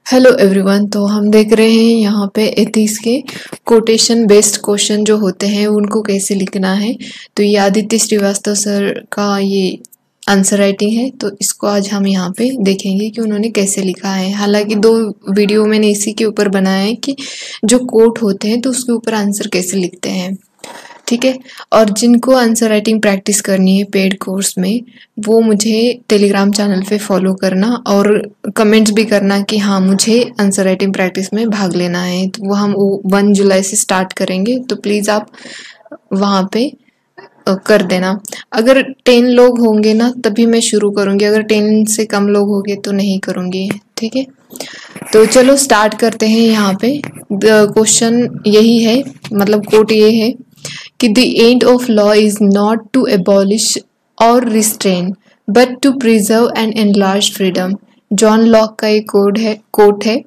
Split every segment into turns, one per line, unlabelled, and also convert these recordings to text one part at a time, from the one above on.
Hello everyone. तो हम देख रहे हैं यहाँ पे एथिक्स के कोटेशन बेस्ड क्वेश्चन जो होते हैं उनको कैसे लिखना है। तो ये आदित्य श्रीवास्तव सर का ये आंसर राइटिंग है। तो इसको आज हम यहाँ पे देखेंगे कि उन्होंने कैसे लिखा है। हालांकि 2 वीडियो मैंने इसी के ऊपर बनाया है कि जो कोट होते हैं तो उसके ऊपर आंसर कैसे लिखते हैं, ठीक है। और जिनको आंसर राइटिंग प्रैक्टिस करनी है पेड कोर्स में, वो मुझे टेलीग्राम चैनल पे फॉलो करना और कमेंट्स भी करना कि हाँ मुझे आंसर राइटिंग प्रैक्टिस में भाग लेना है। तो वो हम 1 जुलाई से स्टार्ट करेंगे, तो प्लीज़ आप वहाँ पे कर देना। अगर 10 लोग होंगे ना तभी मैं शुरू करूँगी, अगर 10 से कम लोग होंगे तो नहीं करूँगी, ठीक है। तो चलो स्टार्ट करते हैं। यहाँ पे क्वेश्चन यही है, मतलब कोट ये है कि the end of law is not to abolish or restrain but to preserve and enlarge freedom. John Locke का एक कोट है।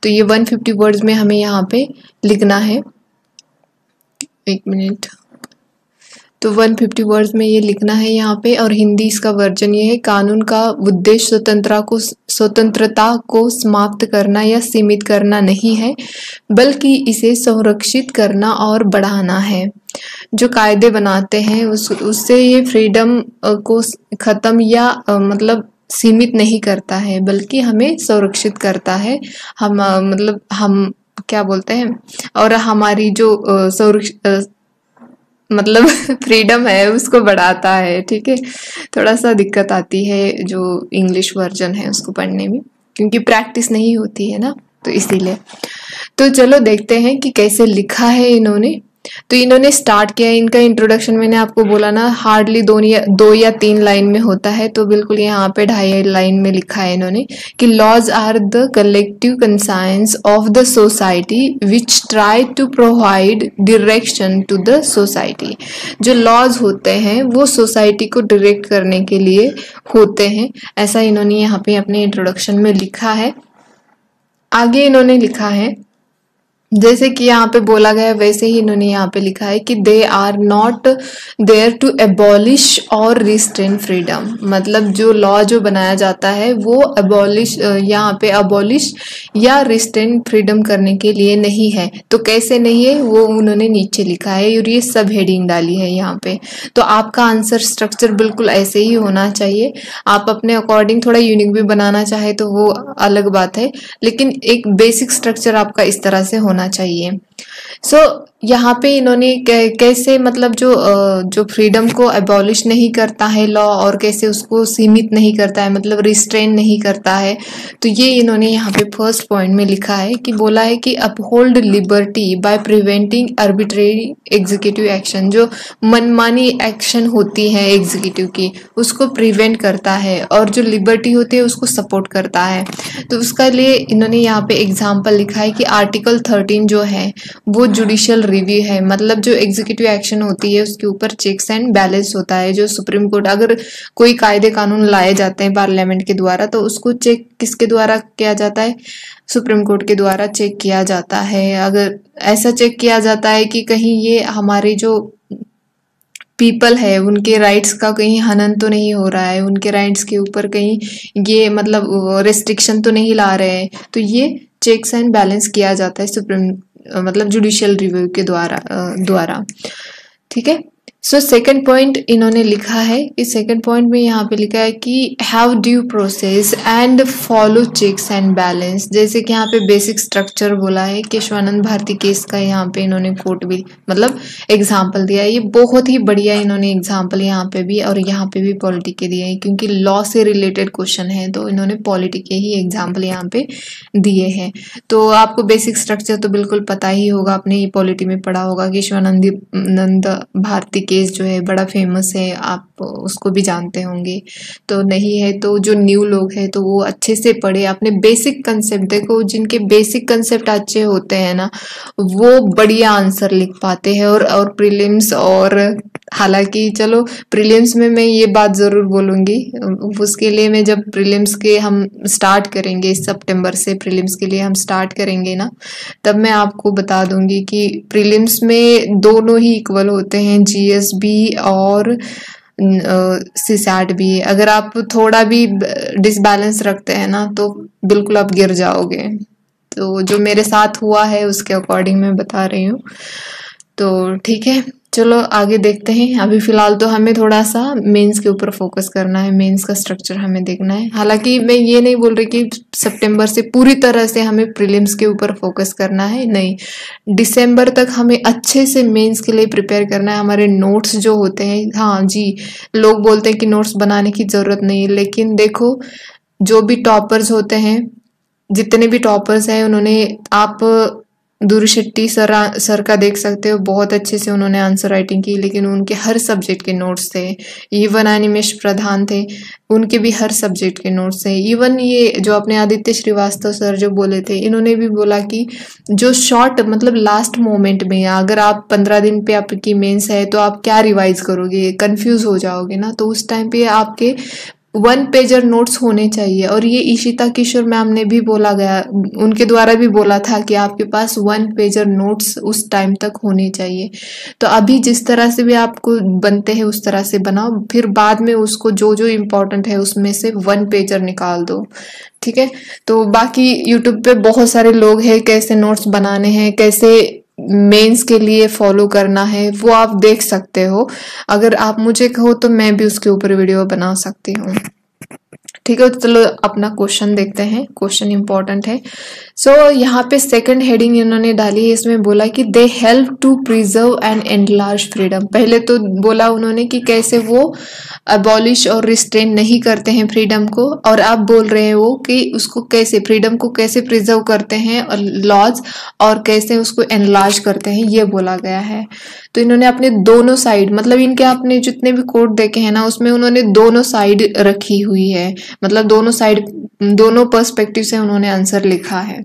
तो ये 150 वर्ड्स में हमें यहाँ पे लिखना है। एक मिनट। तो 150 वर्ड्स में ये लिखना है यहाँ पे। और हिंदी इसका वर्जन ये है, कानून का उद्देश्य स्वतंत्रता को समाप्त करना या सीमित करना नहीं है, बल्कि इसे संरक्षित करना और बढ़ाना है। जो कायदे बनाते हैं उससे ये फ्रीडम को खत्म या मतलब सीमित नहीं करता है, बल्कि हमें संरक्षित करता है। हम क्या बोलते हैं, और हमारी जो मतलब फ्रीडम है उसको बढ़ाता है, ठीक है। थोड़ा सा दिक्कत आती है जो इंग्लिश वर्जन है उसको पढ़ने में, क्योंकि प्रैक्टिस नहीं होती है ना, तो इसीलिए। तो चलो देखते हैं कि कैसे लिखा है इन्होंने। तो इन्होंने स्टार्ट किया, इनका इंट्रोडक्शन मैंने आपको बोला ना हार्डली 2 या 3 लाइन में होता है, तो बिल्कुल यहाँ पे 2.5 लाइन में लिखा है इन्होंने कि laws are the collective conscience of the society which try to provide direction to the society. जो लॉज होते हैं वो सोसाइटी को डायरेक्ट करने के लिए होते हैं, ऐसा इन्होंने यहाँ पे अपने इंट्रोडक्शन में लिखा है। आगे इन्होंने लिखा है, जैसे कि यहाँ पे बोला गया है वैसे ही इन्होंने यहाँ पे लिखा है कि they are not there to abolish or restrain freedom. मतलब जो लॉ जो बनाया जाता है वो यहाँ पे अबॉलिश या रिस्ट्रेन फ्रीडम करने के लिए नहीं है। तो कैसे नहीं है वो उन्होंने नीचे लिखा है, और ये सब हेडिंग डाली है यहाँ पे। तो आपका आंसर स्ट्रक्चर बिल्कुल ऐसे ही होना चाहिए। आप अपने अकॉर्डिंग थोड़ा यूनिक भी बनाना चाहे तो वो अलग बात है, लेकिन एक बेसिक स्ट्रक्चर आपका इस तरह से होना चाहिए। यहाँ पे इन्होंने कैसे मतलब जो फ्रीडम को एबॉलिश नहीं करता है लॉ, और कैसे उसको सीमित नहीं करता है, मतलब रिस्ट्रेन नहीं करता है। तो ये इन्होंने यहाँ पे फर्स्ट पॉइंट में लिखा है कि बोला है कि uphold liberty by preventing arbitrary executive action. जो मनमानी एक्शन होती है एग्जीक्यूटिव की उसको प्रिवेंट करता है, और जो लिबर्टी होती है उसको सपोर्ट करता है। तो उसका लिए इन्होंने यहाँ पे एग्जाम्पल लिखा है कि आर्टिकल 13 जो है वो जुडिशियल रिव्यू है। मतलब जो एग्जीक्यूटिव एक्शन होती है उसके ऊपर चेक्स एंड बैलेंस होता है। जो सुप्रीम कोर्ट, अगर कोई कायदे कानून लाए जाते हैं पार्लियामेंट के द्वारा, तो उसको चेक किसके द्वारा किया जाता है? सुप्रीम कोर्ट के द्वारा चेक किया जाता है। अगर ऐसा चेक किया जाता है कि कहीं ये हमारे जो पीपल है उनके राइट्स का कहीं हनन तो नहीं हो रहा है, उनके राइट्स के ऊपर कहीं ये मतलब रेस्ट्रिक्शन तो नहीं ला रहे हैं, तो ये चेक्स एंड बैलेंस किया जाता है सुप्रीम मतलब जुडिशियल रिव्यू के द्वारा, ठीक है। सो सेकंड पॉइंट इन्होंने लिखा है, इस सेकंड पॉइंट में यहाँ पे लिखा है कि have due process and follow checks and balance. जैसे कि यहाँ पे बेसिक स्ट्रक्चर बोला है, केशवानंद भारती केस का यहाँ पे इन्होंने कोट भी मतलब एग्जाम्पल दिया है। ये बहुत ही बढ़िया इन्होंने एग्जाम्पल यहाँ पे भी और यहाँ पे भी पॉलिटी के दिए हैं, क्योंकि लॉ से रिलेटेड क्वेश्चन है तो इन्होंने पॉलिटी के ही एग्जाम्पल यहाँ पे दिए हैं। तो आपको बेसिक स्ट्रक्चर तो बिल्कुल पता ही होगा, आपने ये पॉलिटी में पढ़ा होगा। केशवानंद भारती केस जो है बड़ा फेमस है, आप उसको भी जानते होंगे। तो नहीं है तो जो न्यू लोग हैं तो वो अच्छे से पढ़े, अपने बेसिक कंसेप्ट देखो। जिनके बेसिक कंसेप्ट अच्छे होते हैं ना वो बढ़िया आंसर लिख पाते हैं। और प्रीलिम्स, और हालांकि चलो प्रीलिम्स में मैं ये बात ज़रूर बोलूँगी, उसके लिए मैं जब प्रीलिम्स के हम स्टार्ट करेंगे इस सितंबर से, प्रीलिम्स के लिए हम स्टार्ट करेंगे ना, तब मैं आपको बता दूंगी कि प्रीलिम्स में दोनों ही इक्वल होते हैं, जीएस भी और सीसैट भी है। अगर आप थोड़ा भी डिसबैलेंस रखते हैं ना तो बिल्कुल आप गिर जाओगे। तो जो मेरे साथ हुआ है उसके अकॉर्डिंग मैं बता रही हूँ। तो ठीक है, चलो आगे देखते हैं। अभी फिलहाल तो हमें थोड़ा सा मेंस के ऊपर फोकस करना है, मेंस का स्ट्रक्चर हमें देखना है। हालांकि मैं ये नहीं बोल रही कि सितंबर से पूरी तरह से हमें प्रीलिम्स के ऊपर फोकस करना है, नहीं, दिसंबर तक हमें अच्छे से मेंस के लिए प्रिपेयर करना है। हमारे नोट्स जो होते हैं, हाँ जी, लोग बोलते हैं कि नोट्स बनाने की जरूरत नहीं है, लेकिन देखो जो भी टॉपर्स होते हैं, जितने भी टॉपर्स हैं, उन्होंने, आप दूर शेट्टी सर का देख सकते हो, बहुत अच्छे से उन्होंने आंसर राइटिंग की, लेकिन उनके हर सब्जेक्ट के नोट्स थे। इवन अनिमेश प्रधान थे, उनके भी हर सब्जेक्ट के नोट्स थे। इवन ये जो अपने आदित्य श्रीवास्तव सर जो बोले थे, इन्होंने भी बोला कि जो शॉर्ट मतलब लास्ट मोमेंट में, अगर आप 15 दिन पे आपकी मेंस है तो आप क्या रिवाइज करोगे, कंफ्यूज हो जाओगे ना, तो उस टाइम पे आपके 1 पेजर नोट्स होने चाहिए। और ये ईशिता किशोर मैम ने भी बोला गया, उनके द्वारा भी बोला था कि आपके पास 1 पेजर नोट्स उस टाइम तक होने चाहिए। तो अभी जिस तरह से भी आपको बनते हैं उस तरह से बनाओ, फिर बाद में उसको जो जो इम्पोर्टेंट है उसमें से 1 पेजर निकाल दो, ठीक है। तो बाकी यूट्यूब पे बहुत सारे लोग हैं, कैसे नोट्स बनाने हैं, कैसे मेंस के लिए फॉलो करना है, वो आप देख सकते हो। अगर आप मुझे कहो तो मैं भी उसके ऊपर वीडियो बना सकती हूँ, ठीक है। तो चलो अपना क्वेश्चन देखते हैं, क्वेश्चन इंपॉर्टेंट है। सो यहाँ पे सेकंड हेडिंग इन्होंने डाली है, इसमें बोला कि they help to preserve and enlarge freedom. पहले तो बोला उन्होंने कि कैसे वो अबॉलिश और रिस्ट्रेन नहीं करते हैं फ्रीडम को, और अब बोल रहे हैं वो कि उसको कैसे, फ्रीडम को कैसे प्रिजर्व करते हैं और लॉज, और कैसे उसको एनलार्ज करते हैं, ये बोला गया है। तो इन्होंने अपने दोनों साइड, मतलब इनके अपने जितने भी कोड देखे हैं ना, उसमें उन्होंने दोनों साइड रखी हुई है, मतलब दोनों साइड, दोनों पर्सपेक्टिव से उन्होंने आंसर लिखा है।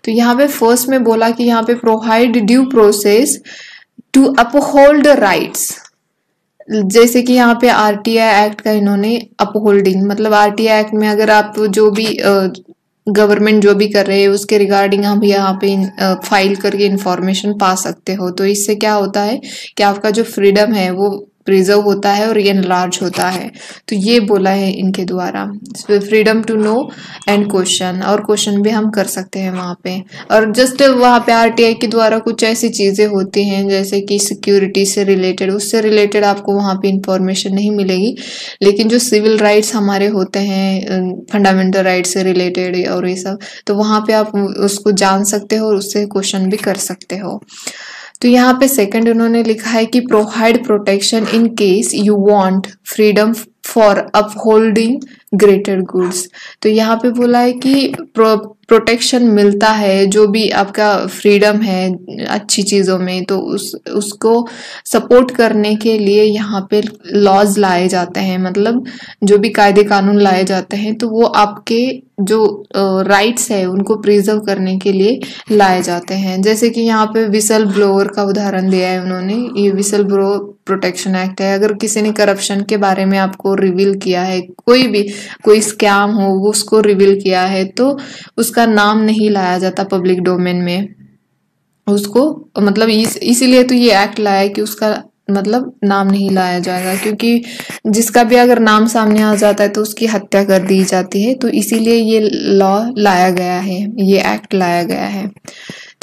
तो यहाँ पे फर्स्ट में बोला कि यहाँ पे provide due process to uphold rights. जैसे कि यहाँ पे आरटीआई एक्ट का इन्होंने अपहोल्डिंग, मतलब आरटीआई एक्ट में अगर आप जो भी गवर्नमेंट जो भी कर रहे हैं उसके रिगार्डिंग हम यहाँ पे फाइल करके इंफॉर्मेशन पा सकते हो। तो इससे क्या होता है कि आपका जो फ्रीडम है वो प्रिजर्व होता है और एनलार्ज होता है। तो ये बोला है इनके द्वारा, freedom to know and question, और क्वेश्चन भी हम कर सकते हैं वहाँ पे। और जस्ट वहाँ पे आरटीआई के द्वारा कुछ ऐसी चीजें होती हैं जैसे कि सिक्योरिटी से रिलेटेड, उससे रिलेटेड आपको वहाँ पे इंफॉर्मेशन नहीं मिलेगी, लेकिन जो सिविल राइट्स हमारे होते हैं, फंडामेंटल राइट से रिलेटेड और ये सब, तो वहाँ पे आप उसको जान सकते हो और उससे क्वेश्चन भी कर सकते हो। तो यहाँ पे सेकंड उन्होंने लिखा है कि provide protection in case you want freedom for upholding greater goods. तो यहाँ पे बोला है कि प्रोटेक्शन मिलता है, जो भी आपका फ्रीडम है अच्छी चीज़ों में, तो उसको सपोर्ट करने के लिए यहाँ पे लॉज लाए जाते हैं, मतलब जो भी कायदे कानून लाए जाते हैं, तो वो आपके जो राइट्स है उनको प्रिजर्व करने के लिए लाए जाते हैं। जैसे कि यहाँ पे विसल ब्लोअर का उदाहरण दिया है उन्होंने, ये विसल ब्लो प्रोटेक्शन एक्ट है। अगर किसी ने करप्शन के बारे में आपको रिवील किया है, कोई स्कैम हो वो उसको रिवील किया है, तो उसका नाम नहीं लाया जाता पब्लिक डोमेन में उसको, मतलब इसीलिए तो ये एक्ट लाया है कि उसका मतलब नाम नहीं लाया जाएगा, क्योंकि जिसका भी अगर नाम सामने आ जाता है तो उसकी हत्या कर दी जाती है। तो इसीलिए ये लॉ लाया गया है, ये एक्ट लाया गया है,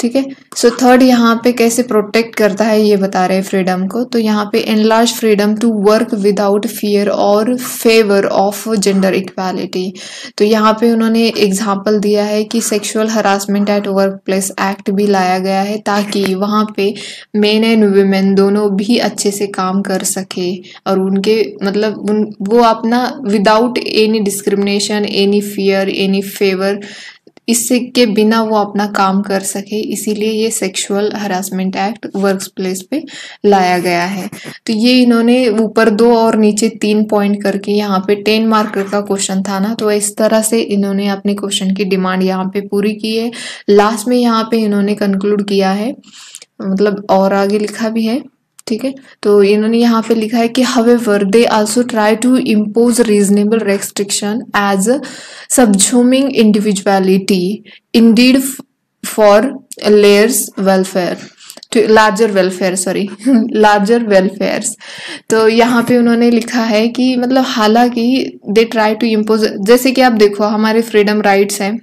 ठीक है। सो थर्ड यहाँ पे कैसे प्रोटेक्ट करता है ये बता रहे हैं फ्रीडम को। तो यहाँ पे enlarge freedom to work without fear or favour of gender equality. तो यहाँ पे उन्होंने एग्जांपल दिया है कि sexual harassment at work place act भी लाया गया है, ताकि वहाँ पे मेन एंड वुमेन दोनों भी अच्छे से काम कर सके, और उनके मतलब वो अपना without any discrimination, any fear, any favour, इससे के बिना वो अपना काम कर सके। इसीलिए ये sexual harassment act work place पे लाया गया है। तो ये इन्होंने ऊपर 2 और नीचे 3 पॉइंट करके यहाँ पे 10 मार्क का क्वेश्चन था ना, तो इस तरह से इन्होंने अपने क्वेश्चन की डिमांड यहाँ पे पूरी की है। लास्ट में यहाँ पे इन्होंने कंक्लूड किया है, मतलब और आगे लिखा भी है, ठीक है। तो इन्होंने यहाँ पे लिखा है कि however they also try to impose reasonable restriction as subsuming individuality indeed for layers welfare। Larger welfare, sorry larger welfares. तो यहाँ पे उन्होंने लिखा है कि मतलब हालांकि दे ट्राई टू इम्पोज, जैसे कि आप देखो हमारे फ्रीडम राइट्स हैं,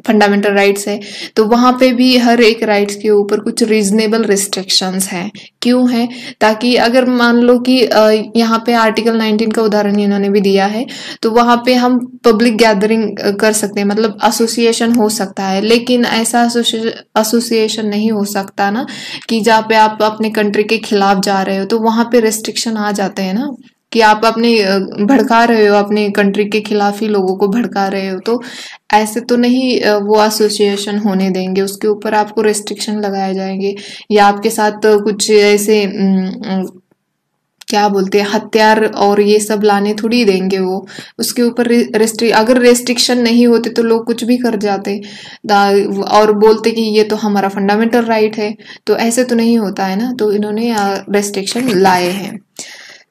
फंडामेंटल राइट्स है, तो वहां पे भी हर एक राइट्स के ऊपर कुछ रीजनेबल रिस्ट्रिक्शंस हैं। क्यों है? ताकि अगर मान लो कि यहाँ पे आर्टिकल 19 का उदाहरण इन्होंने भी दिया है, तो वहां पे हम पब्लिक गैदरिंग कर सकते हैं, मतलब एसोसिएशन हो सकता है, लेकिन ऐसा एसोसिएशन नहीं हो सकता ना कि जहाँ पे आप अपने कंट्री के खिलाफ जा रहे हो, तो वहां पे रिस्ट्रिक्शन आ जाते हैं ना कि आप अपने भड़का रहे हो, अपने कंट्री के खिलाफ ही लोगों को भड़का रहे हो, तो ऐसे तो नहीं वो एसोसिएशन होने देंगे, उसके ऊपर आपको रेस्ट्रिक्शन लगाए जाएंगे, या आपके साथ कुछ ऐसे क्या बोलते हैं हथियार और ये सब लाने थोड़ी देंगे वो, उसके ऊपर अगर रेस्ट्रिक्शन नहीं होते तो लोग कुछ भी कर जाते और बोलते कि ये तो हमारा फंडामेंटल राइट है, तो ऐसे तो नहीं होता है ना, तो इन्होंने रेस्ट्रिक्शन लाए हैं।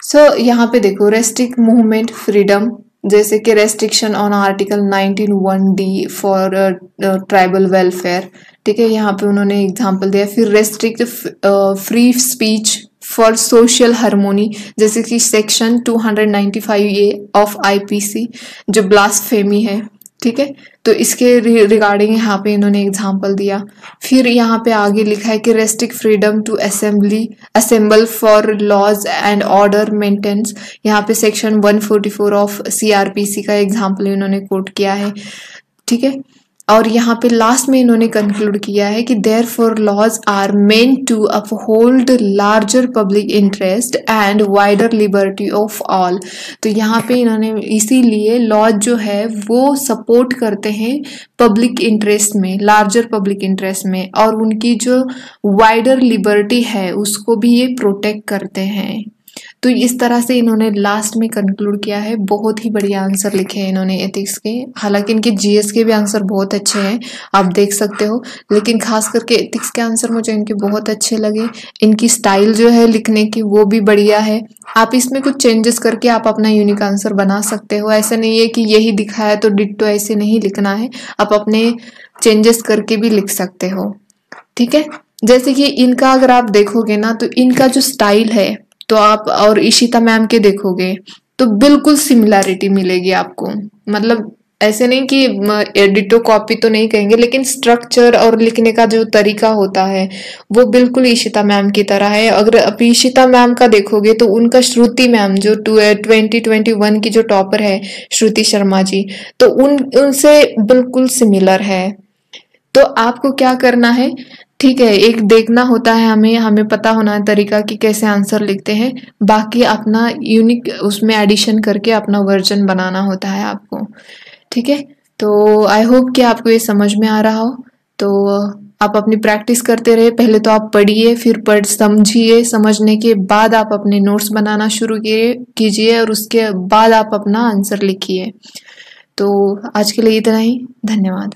सो यहाँ पे देखो रेस्ट्रिक्ट मूवमेंट फ्रीडम, जैसे कि restriction on article 19(1)(d) for tribal welfare, ठीक है, यहाँ पे उन्होंने एग्जांपल दिया। फिर restrict free speech for social harmony, जैसे कि सेक्शन 295A ऑफ IPC जो ब्लास्फेमी है, ठीक है, तो इसके रिगार्डिंग यहाँ पे इन्होंने एग्जांपल दिया। फिर यहाँ पे आगे लिखा है कि restrict freedom to assemble for laws and order maintenance, यहाँ पे सेक्शन 144 ऑफ CRPC का एग्जांपल इन्होंने कोट किया है, ठीक है। और यहाँ पे लास्ट में इन्होंने कंक्लूड किया है कि therefore laws are meant to uphold larger public interest and wider liberty of all. तो यहाँ पे इन्होंने इसीलिए लॉज जो है वो सपोर्ट करते हैं पब्लिक इंटरेस्ट में, लार्जर पब्लिक इंटरेस्ट में, और उनकी जो वाइडर लिबर्टी है उसको भी ये प्रोटेक्ट करते हैं। तो इस तरह से इन्होंने लास्ट में कंक्लूड किया है। बहुत ही बढ़िया आंसर लिखे हैं इन्होंने एथिक्स के, हालांकि इनके GS के भी आंसर बहुत अच्छे हैं, आप देख सकते हो, लेकिन खास करके एथिक्स के आंसर मुझे इनके बहुत अच्छे लगे। इनकी स्टाइल जो है लिखने की वो भी बढ़िया है, आप इसमें कुछ चेंजेस करके आप अपना यूनिक आंसर बना सकते हो। ऐसा नहीं है कि यही दिखा है तो डिट्टो ऐसे नहीं लिखना है, आप अपने चेंजेस करके भी लिख सकते हो, ठीक है। जैसे कि इनका अगर आप देखोगे ना तो इनका जो स्टाइल है, तो आप और इशिता मैम के देखोगे तो बिल्कुल सिमिलैरिटी मिलेगी आपको, मतलब ऐसे नहीं कि एडिटो कॉपी तो नहीं कहेंगे, लेकिन स्ट्रक्चर और लिखने का जो तरीका होता है वो बिल्कुल इशिता मैम की तरह है। अगर आप इशिता मैम का देखोगे तो उनका श्रुति मैम जो 2021 की जो टॉपर है श्रुति शर्मा जी, तो उनसे बिल्कुल सिमिलर है। तो आपको क्या करना है, ठीक है, एक देखना होता है हमें पता होना है तरीका कि कैसे आंसर लिखते हैं, बाकी अपना यूनिक उसमें एडिशन करके अपना वर्जन बनाना होता है आपको, ठीक है। तो आई होप कि आपको ये समझ में आ रहा हो। तो आप अपनी प्रैक्टिस करते रहे, पहले तो आप पढ़िए, फिर समझिए, समझने के बाद आप अपने नोट्स बनाना शुरू कीजिए और उसके बाद आप अपना आंसर लिखिए। तो आज के लिए इतना ही, धन्यवाद।